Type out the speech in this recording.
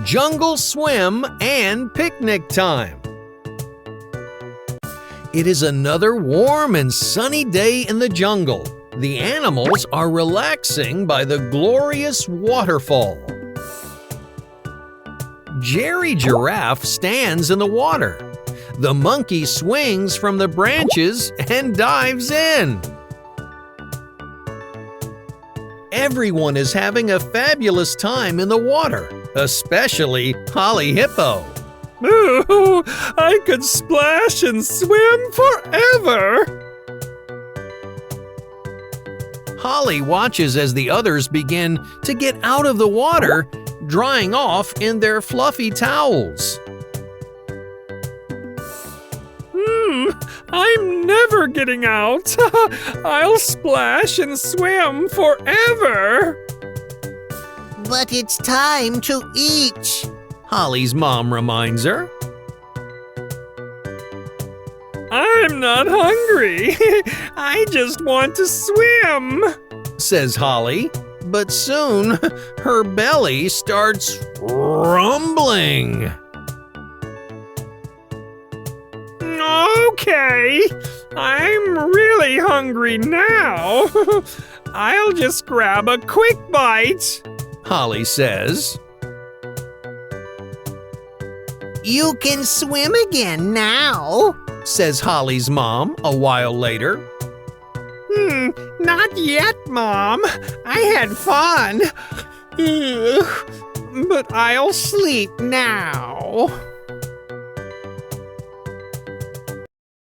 jungle swim, and picnic time. It is another warm and sunny day in the jungle. The animals are relaxing by the glorious waterfall. Jerry Giraffe stands in the water. The monkey swings from the branches and dives in. Everyone is having a fabulous time in the water, especially Holly Hippo. Ooh, I could splash and swim forever! Holly watches as the others begin to get out of the water, drying off in their fluffy towels. I'm never getting out. I'll splash and swim forever. But it's time to eat, Holly's mom reminds her. I'm not hungry. I just want to swim, says Holly, but soon her belly starts rumbling. Okay, I'm really hungry now. I'll just grab a quick bite, Holly says. You can swim again now, says Holly's mom a while later. Not yet, Mom. I had fun. But I'll sleep now.